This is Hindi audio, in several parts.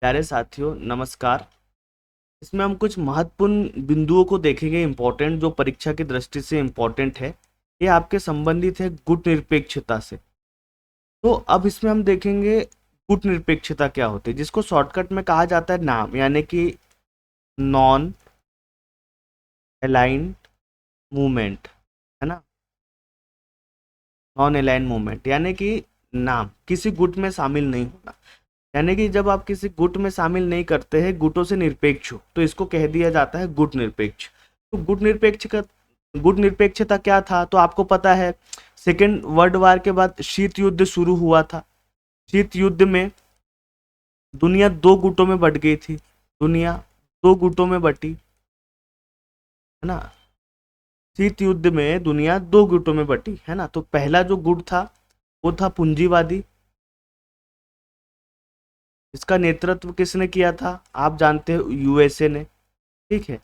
प्यारे साथियों नमस्कार। इसमें हम कुछ महत्वपूर्ण बिंदुओं को देखेंगे, इम्पोर्टेंट जो परीक्षा की दृष्टि से इम्पोर्टेंट है। ये आपके संबंधित है गुट निरपेक्षता से। तो अब इसमें हम देखेंगे गुट निरपेक्षता क्या होती है, जिसको शॉर्टकट में कहा जाता है नाम, यानी कि नॉन अलाइंड मूवमेंट, है ना। नॉन अलाइंड मूवमेंट यानी कि नाम, किसी गुट में शामिल नहीं होना। यानी कि जब आप किसी गुट में शामिल नहीं करते हैं, गुटों से निरपेक्ष हो, तो इसको कह दिया जाता है गुट निरपेक्ष। तो गुट निरपेक्षता क्या था, तो आपको पता है सेकेंड वर्ल्ड वार के बाद शीत युद्ध शुरू हुआ था। शीत युद्ध में दुनिया दो गुटों में बट गई थी। दुनिया दो गुटों में बटी, है ना। शीत युद्ध में दुनिया दो गुटों में बटी, है ना। तो पहला जो गुट था वो था पूंजीवादी। इसका नेतृत्व किसने किया था, आप जानते हो, यूएसए ने। ठीक है।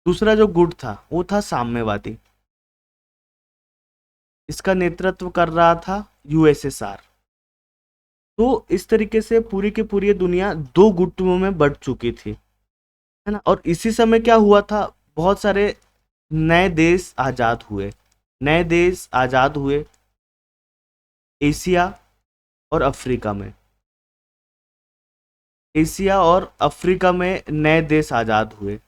दूसरा जो गुट था वो था साम्यवादी। इसका नेतृत्व कर रहा था यूएसएसआर। तो इस तरीके से पूरी की पूरी दुनिया दो गुटों में बढ़ चुकी थी, है ना। और इसी समय क्या हुआ था, बहुत सारे नए देश आजाद हुए। नए देश आजाद हुए एशिया और अफ्रीका में। एशिया और अफ्रीका में नए देश आजाद हुए।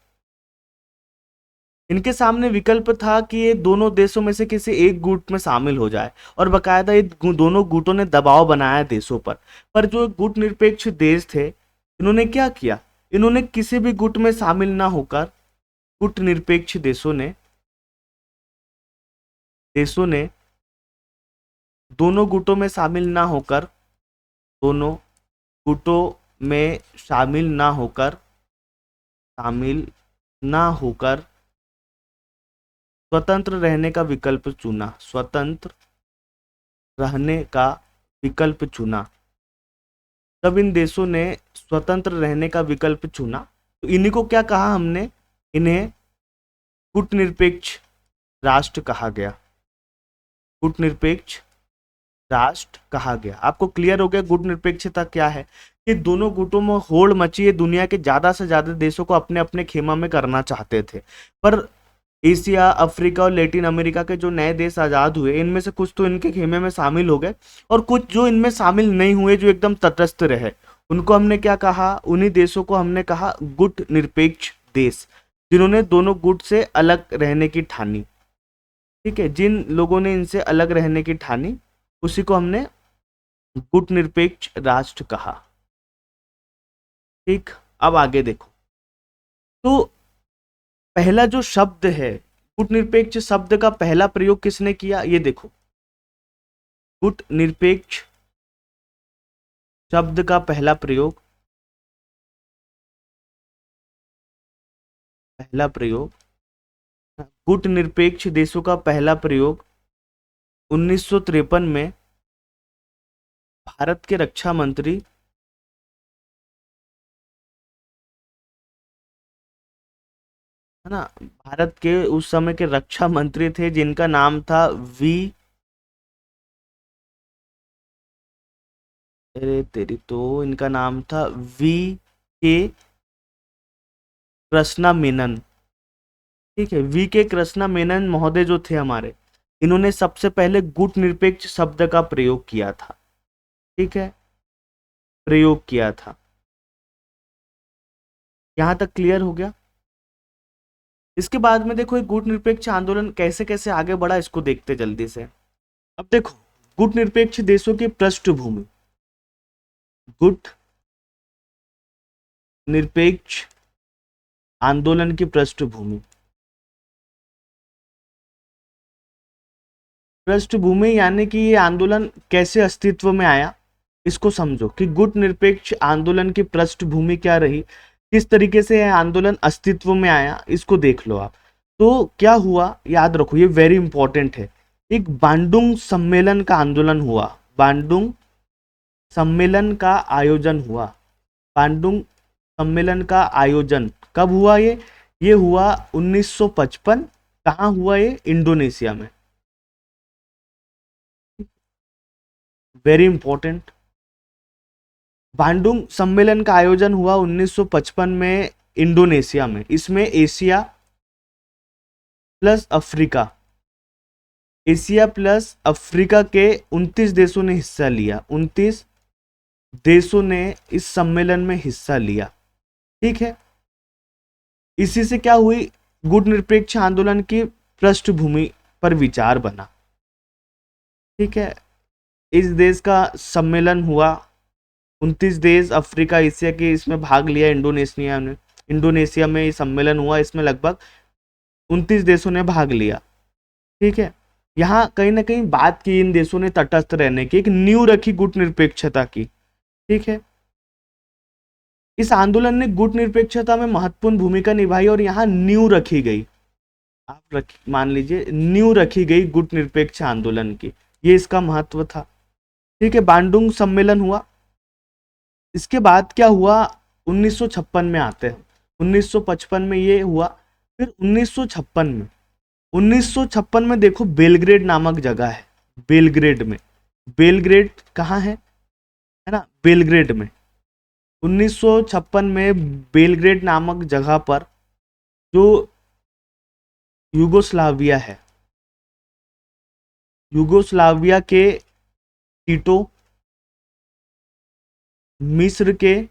इनके सामने विकल्प था कि ये दोनों देशों में से किसी एक गुट में शामिल हो जाए, और बकायदा ये दोनों गुटों ने दबाव बनाया देशों पर जो गुट निरपेक्ष देश थे, इन्होंने क्या किया, इन्होंने किसी भी गुट में शामिल ना होकर, गुट निरपेक्ष देशों ने दोनों गुटों में शामिल ना होकर, दोनों गुटों में शामिल ना होकर स्वतंत्र रहने का विकल्प चुना। स्वतंत्र रहने का विकल्प चुना। तब इन देशों ने स्वतंत्र रहने का विकल्प चुना, तो इन्हीं को क्या कहा हमने, इन्हें गुटनिरपेक्ष राष्ट्र कहा गया। गुटनिरपेक्ष राष्ट्र कहा गया। आपको क्लियर हो गया गुटनिरपेक्षता क्या है। कि दोनों गुटों में होड़ मची है, दुनिया के ज्यादा से ज्यादा देशों को अपने अपने खेमा में करना चाहते थे। पर एशिया, अफ्रीका और लैटिन अमेरिका के जो नए देश आजाद हुए, इनमें से कुछ तो इनके खेमे में शामिल हो गए, और कुछ जो इनमें शामिल नहीं हुए, जो एकदम तटस्थ रहे, उनको हमने क्या कहा, उन्हीं देशों को हमने कहा गुट निरपेक्ष देश, जिन्होंने दोनों गुट से अलग रहने की ठानी। ठीक है, जिन लोगों ने इनसे अलग रहने की ठानी, उसी को हमने गुट निरपेक्ष राष्ट्र कहा। ठीक। अब आगे देखो, तो पहला जो शब्द है, गुट निरपेक्ष शब्द का पहला प्रयोग किसने किया, ये देखो। गुट निरपेक्ष शब्द का पहला प्रयोग गुट निरपेक्ष देशों का पहला प्रयोग 1953 में भारत के रक्षा मंत्री, है ना, भारत के उस समय के रक्षा मंत्री थे, जिनका नाम था वी, अरे तेरी तो, इनका नाम था वी के कृष्णा मेनन। ठीक है, वी के कृष्णा मेनन महोदय जो थे हमारे, इन्होंने सबसे पहले गुट निरपेक्ष शब्द का प्रयोग किया था। ठीक है, प्रयोग किया था। यहां तक क्लियर हो गया। इसके बाद में देखो, एक गुट निरपेक्ष आंदोलन कैसे कैसे आगे बढ़ा, इसको देखते जल्दी से। अब देखो, गुट निरपेक्ष देशों की पृष्ठभूमि, गुट निरपेक्ष आंदोलन की पृष्ठभूमि यानी कि ये आंदोलन कैसे अस्तित्व में आया, इसको समझो कि गुट निरपेक्ष आंदोलन की पृष्ठभूमि क्या रही, किस तरीके से यह आंदोलन अस्तित्व में आया, इसको देख लो आप। तो क्या हुआ, याद रखो, ये वेरी इंपॉर्टेंट है। एक बांडुंग सम्मेलन का आंदोलन हुआ। बांडुंग सम्मेलन का आयोजन हुआ। बांडुंग सम्मेलन का आयोजन कब हुआ, ये हुआ 1955। कहाँ हुआ ये, इंडोनेशिया में। Very important. बांडुंग सम्मेलन का आयोजन हुआ 1955 में इंडोनेशिया में। इसमें Asia plus Africa, Asia plus Africa के 29 देशों ने हिस्सा लिया। 29 देशों ने इस सम्मेलन में हिस्सा लिया। ठीक है, इसी से क्या हुई, गुटनिरपेक्ष आंदोलन की पृष्ठभूमि पर विचार बना। ठीक है, इस देश का सम्मेलन हुआ, 29 देश अफ्रीका एशिया के इसमें भाग लिया। इंडोनेशिया में ये सम्मेलन हुआ, इसमें लगभग 29 देशों ने भाग लिया। ठीक है, यहाँ कहीं ना कहीं बात की इन देशों ने तटस्थ रहने की, एक नींव रखी गुटनिरपेक्षता की। ठीक है, इस आंदोलन ने गुटनिरपेक्षता में महत्वपूर्ण भूमिका निभाई और यहाँ नींव रखी गई। आप मान लीजिए नींव रखी गई गुटनिरपेक्ष आंदोलन की, ये इसका महत्व था। ठीक है, बांडुंग सम्मेलन हुआ। इसके बाद क्या हुआ, 1956 में आते हैं। 1955 में ये हुआ, फिर 1956 में देखो बेलग्रेड नामक जगह है, बेलग्रेड में, बेलग्रेड कहाँ है ना, बेलग्रेड में। 1956 में बेलग्रेड नामक जगह पर जो यूगोस्लाविया है, यूगोस्लाविया के टीटो, मिस्र के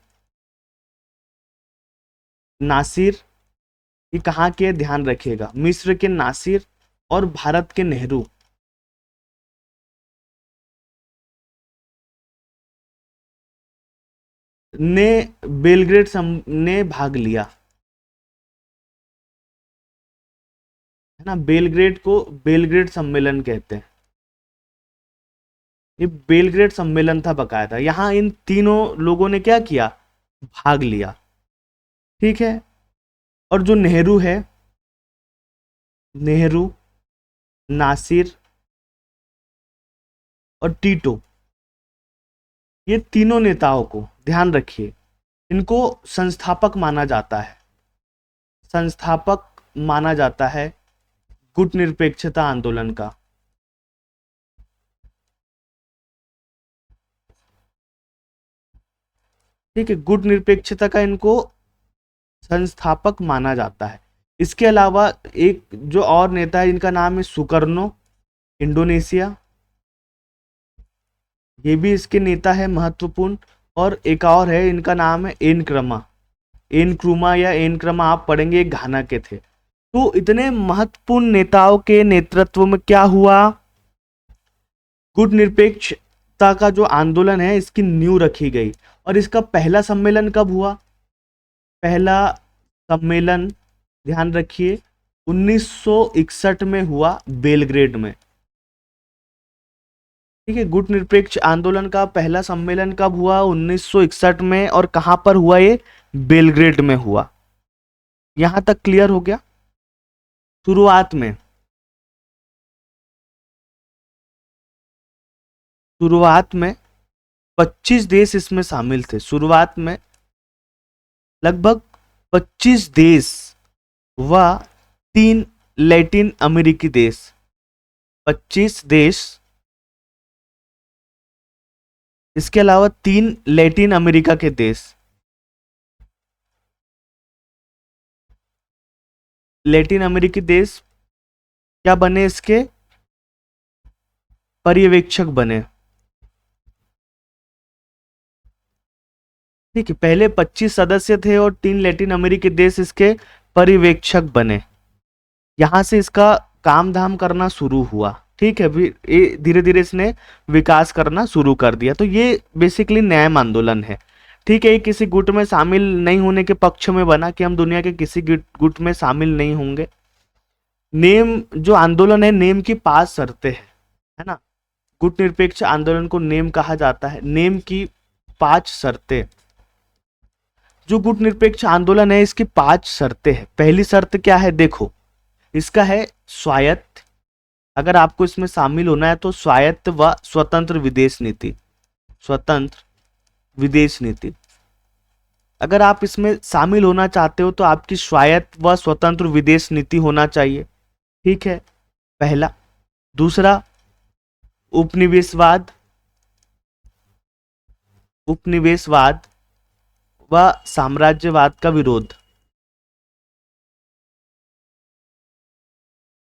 नासिर, ये कहाँ के, ध्यान रखिएगा, मिस्र के नासिर और भारत के नेहरू ने बेलग्रेड ने भाग लिया, है ना। बेलग्रेड को बेलग्रेड सम्मेलन कहते हैं। ये बेलग्रेड सम्मेलन था बकायदा, यहाँ इन तीनों लोगों ने क्या किया, भाग लिया। ठीक है, और जो नेहरू है, नेहरू, नासिर और टीटो, ये तीनों नेताओं को ध्यान रखिए, इनको संस्थापक माना जाता है, संस्थापक माना जाता है गुटनिरपेक्षता आंदोलन का। ठीक है, गुटनिरपेक्षता का इनको संस्थापक माना जाता है। इसके अलावा एक जो और नेता है, इनका नाम है सुकर्नो, इंडोनेशिया, ये भी इसके नेता है महत्वपूर्ण। और एक और है, इनका नाम है एनक्रमा, एनक्रुमा या एनक्रमा, आप पढ़ेंगे, घाना के थे। तो इतने महत्वपूर्ण नेताओं के नेतृत्व में क्या हुआ, गुटनिरपेक्षता का जो आंदोलन है इसकी नींव रखी गई। और इसका पहला सम्मेलन कब हुआ, पहला सम्मेलन ध्यान रखिए 1961 में हुआ, बेलग्रेड में। ठीक है, गुटनिरपेक्ष आंदोलन का पहला सम्मेलन कब हुआ, 1961 में, और कहां पर हुआ, ये बेलग्रेड में हुआ। यहां तक क्लियर हो गया। शुरुआत में 25 देश इसमें शामिल थे। शुरुआत में लगभग 25 देश व 3 लैटिन अमेरिकी देश, 25 देश, इसके अलावा 3 लैटिन अमेरिका के देश, लैटिन अमेरिकी देश क्या बने, इसके पर्यवेक्षक बने। ठीक है, पहले 25 सदस्य थे और 3 लैटिन अमेरिकी देश इसके पर्यवेक्षक बने। यहां से इसका काम धाम करना शुरू हुआ। ठीक है, फिर धीरे धीरे इसने विकास करना शुरू कर दिया। तो ये बेसिकली न्याय आंदोलन है। ठीक है, ये किसी गुट में शामिल नहीं होने के पक्ष में बना कि हम दुनिया के किसी गुट में शामिल नहीं होंगे। नेम जो आंदोलन है, नेम की 5 शर्तें हैं, है ना। गुट निरपेक्ष आंदोलन को नेम कहा जाता है। नेम की 5 शर्तें, जो गुट निरपेक्ष आंदोलन है इसकी 5 शर्तें हैं। पहली शर्त क्या है, देखो, इसका है स्वायत्त, अगर आपको इसमें शामिल होना है तो स्वायत्त व स्वतंत्र विदेश नीति, स्वतंत्र विदेश नीति। अगर आप इसमें शामिल होना चाहते हो तो आपकी स्वायत्त व स्वतंत्र विदेश नीति होना चाहिए। ठीक है, पहला। दूसरा, उपनिवेशवाद, उपनिवेशवाद व साम्राज्यवाद का विरोध।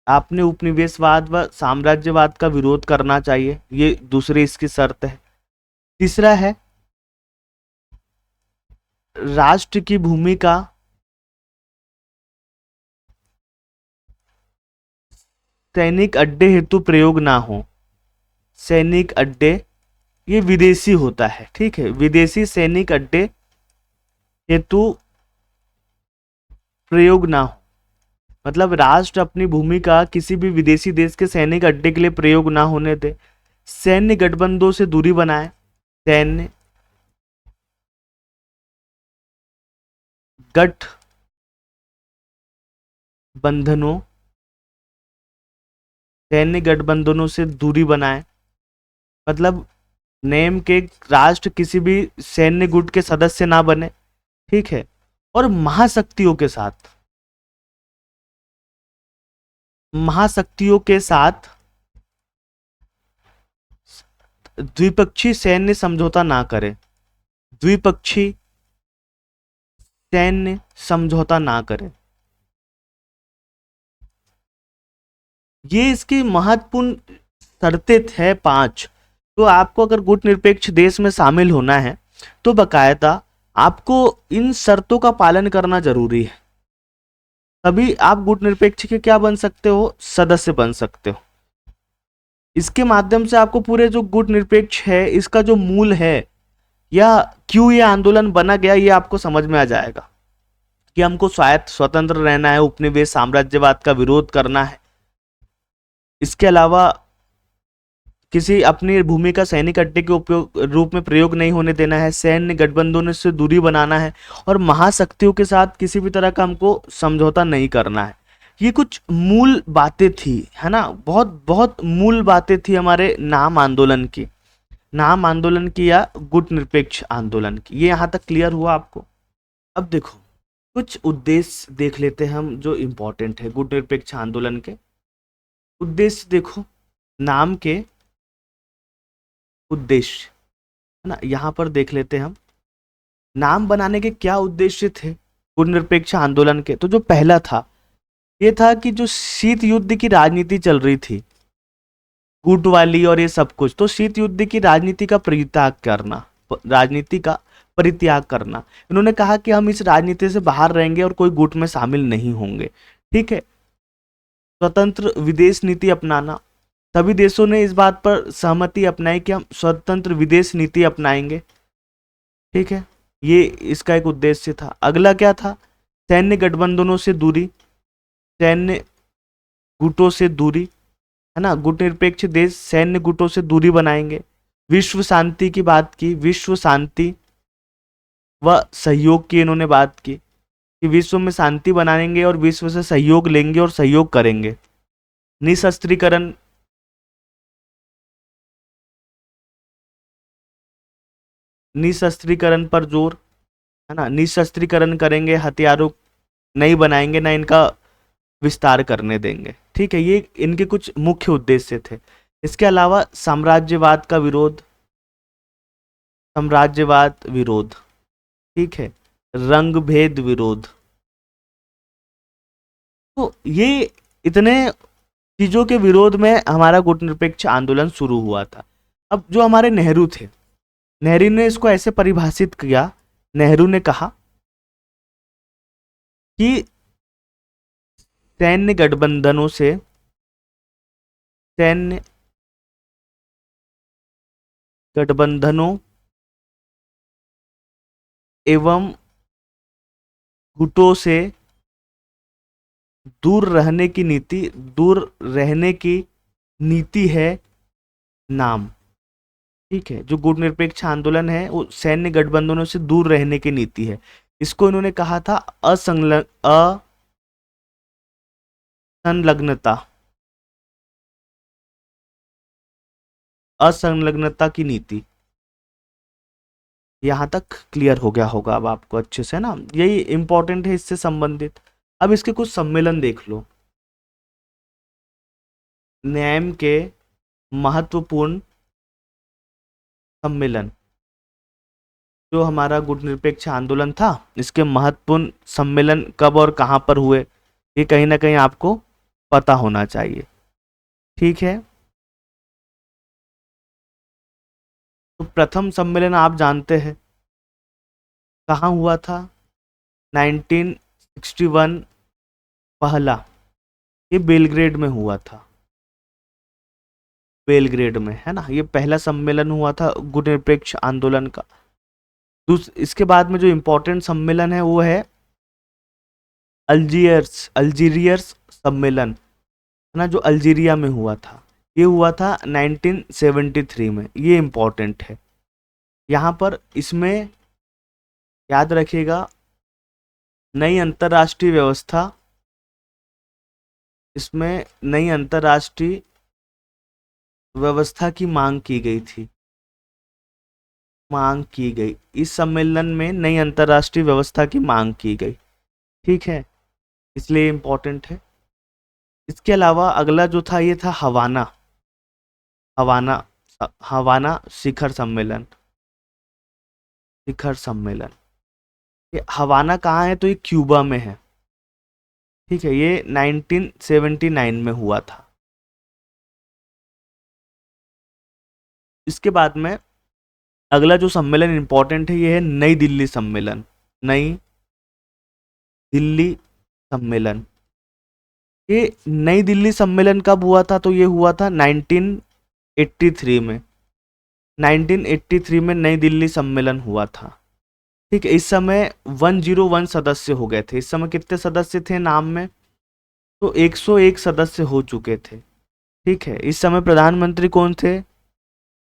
आपने उपनिवेशवाद व साम्राज्यवाद का विरोध करना चाहिए, ये दूसरी इसकी शर्त है। तीसरा है राष्ट्र की भूमि का सैनिक अड्डे हेतु प्रयोग ना हो। सैनिक अड्डे ये विदेशी होता है, ठीक है, विदेशी सैनिक अड्डे हेतु प्रयोग ना हो, मतलब राष्ट्र अपनी भूमि का किसी भी विदेशी देश के सैनिक अड्डे के लिए प्रयोग ना होने दे। सैन्य गठबंधनों से दूरी बनाए। सैन्य गठबंधनों सैन्य गठबंधनों से दूरी बनाए, मतलब नेम के राष्ट्र किसी भी सैन्य गुट के सदस्य ना बने, ठीक है। और महाशक्तियों के साथ द्विपक्षीय सैन्य समझौता ना करे। द्विपक्षीय सैन्य समझौता ना करे, ये इसकी महत्वपूर्ण शर्तें है 5। तो आपको अगर गुट निरपेक्ष देश में शामिल होना है तो बकायदा आपको इन शर्तों का पालन करना जरूरी है, तभी आप गुट निरपेक्ष के क्या बन सकते हो, सदस्य बन सकते हो। इसके माध्यम से आपको पूरे जो गुट निरपेक्ष है इसका जो मूल है या क्यों ये आंदोलन बना गया ये आपको समझ में आ जाएगा कि हमको स्वायत्त स्वतंत्र रहना है, उपनिवेश साम्राज्यवाद का विरोध करना है, इसके अलावा किसी अपनी भूमि का सैनिक अड्डे के उपयोग रूप में प्रयोग नहीं होने देना है, सैन्य गठबंधनों से दूरी बनाना है और महाशक्तियों के साथ किसी भी तरह का हमको समझौता नहीं करना है। ये कुछ मूल बातें थी, है ना, बहुत बहुत मूल बातें थी हमारे नाम आंदोलन की या गुट निरपेक्ष आंदोलन की। ये यहाँ तक क्लियर हुआ आपको। अब देखो कुछ उद्देश्य देख लेते हैं हम जो इम्पोर्टेंट है गुट निरपेक्ष आंदोलन के। उद्देश्य देखो, नाम के उद्देश्य, है ना, यहाँ पर देख लेते हैं हम नाम बनाने के क्या उद्देश्य थे गुट निरपेक्ष आंदोलन के। तो जो पहला था ये था कि जो शीत युद्ध की राजनीति चल रही थी गुट वाली और ये सब कुछ, तो शीत युद्ध की राजनीति का परित्याग करना। इन्होंने कहा कि हम इस राजनीति से बाहर रहेंगे और कोई गुट में शामिल नहीं होंगे, ठीक है। स्वतंत्र विदेश नीति अपनाना, सभी देशों ने इस बात पर सहमति अपनाई कि हम स्वतंत्र विदेश नीति अपनाएंगे, ठीक है। ये इसका एक उद्देश्य था। अगला क्या था, सैन्य गठबंधनों से दूरी, सैन्य गुटों से दूरी, है ना, गुट निरपेक्ष देश सैन्य गुटों से दूरी बनाएंगे। विश्व शांति की बात की, विश्व शांति व सहयोग की इन्होंने बात की कि विश्व में शांति बनाएंगे और विश्व से सहयोग लेंगे और सहयोग करेंगे। निशस्त्रीकरण, निशस्त्रीकरण पर जोर, है ना, निशस्त्रीकरण करेंगे, हथियारों नहीं बनाएंगे, ना इनका विस्तार करने देंगे, ठीक है। ये इनके कुछ मुख्य उद्देश्य थे। इसके अलावा साम्राज्यवाद विरोध, ठीक है, रंग भेद विरोध। तो ये इतने चीजों के विरोध में हमारा गुट निरपेक्ष आंदोलन शुरू हुआ था। अब जो हमारे नेहरू थे, नेहरू ने इसको ऐसे परिभाषित किया, नेहरू ने कहा कि सैन्य गठबंधनों एवं गुटों से दूर रहने की नीति है नाम, ठीक है। जो गुट निरपेक्ष आंदोलन है वो सैन्य गठबंधनों से दूर रहने की नीति है। इसको इन्होंने कहा था असंलग्नता की नीति। यहां तक क्लियर हो गया होगा अब आपको अच्छे से ना, यही इंपॉर्टेंट है इससे संबंधित। अब इसके कुछ सम्मेलन देख लो। न्याय के महत्वपूर्ण सम्मेलन, जो हमारा गुट निरपेक्ष आंदोलन था, इसके महत्वपूर्ण सम्मेलन कब और कहाँ पर हुए, ये कहीं ना कहीं आपको पता होना चाहिए। ठीक है, तो प्रथम सम्मेलन आप जानते हैं कहाँ हुआ था, 1961 पहला, ये बेलग्रेड में हुआ था, बेलग्रेड में, है ना, ये पहला सम्मेलन हुआ था गुट निरपेक्ष आंदोलन का। इसके बाद में जो इम्पोर्टेंट सम्मेलन है वो है अल्जीरियर्स सम्मेलन, है ना, जो अल्जीरिया में हुआ था, ये हुआ था 1973 में, ये इम्पोर्टेंट है। यहाँ पर इसमें याद रखिएगा, नई अंतर्राष्ट्रीय व्यवस्था, इसमें नई अंतर्राष्ट्रीय व्यवस्था की मांग की गई थी, मांग की गई, इस सम्मेलन में नई अंतर्राष्ट्रीय व्यवस्था की मांग की गई। ठीक है, इसलिए इम्पोर्टेंट है। इसके अलावा अगला जो था ये था हवाना, हवाना हवाना शिखर सम्मेलन, शिखर सम्मेलन। ये हवाना कहाँ है, तो ये क्यूबा में है। ठीक है, ये 1979 में हुआ था। इसके बाद में अगला जो सम्मेलन इंपॉर्टेंट है ये है नई दिल्ली सम्मेलन, नई दिल्ली सम्मेलन। ये नई दिल्ली सम्मेलन कब हुआ था, तो ये हुआ था 1983 में, 1983 में नई दिल्ली सम्मेलन हुआ था। ठीक है, इस समय 101 सदस्य हो गए थे। इस समय कितने सदस्य थे नाम में, तो 101 सदस्य हो चुके थे। ठीक है, इस समय प्रधानमंत्री कौन थे,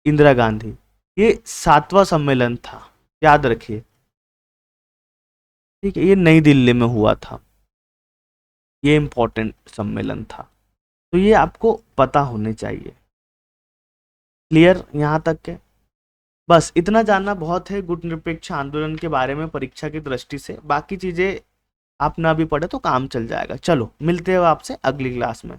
इंदिरा गांधी। ये 7वां सम्मेलन था, याद रखिए। ठीक है, ये नई दिल्ली में हुआ था, ये इंपॉर्टेंट सम्मेलन था, तो ये आपको पता होने चाहिए। क्लियर यहाँ तक के, बस इतना जानना बहुत है गुट निरपेक्ष आंदोलन के बारे में परीक्षा की दृष्टि से। बाकी चीजें आप ना भी पढ़े तो काम चल जाएगा। चलो मिलते हैं आपसे अगली क्लास में।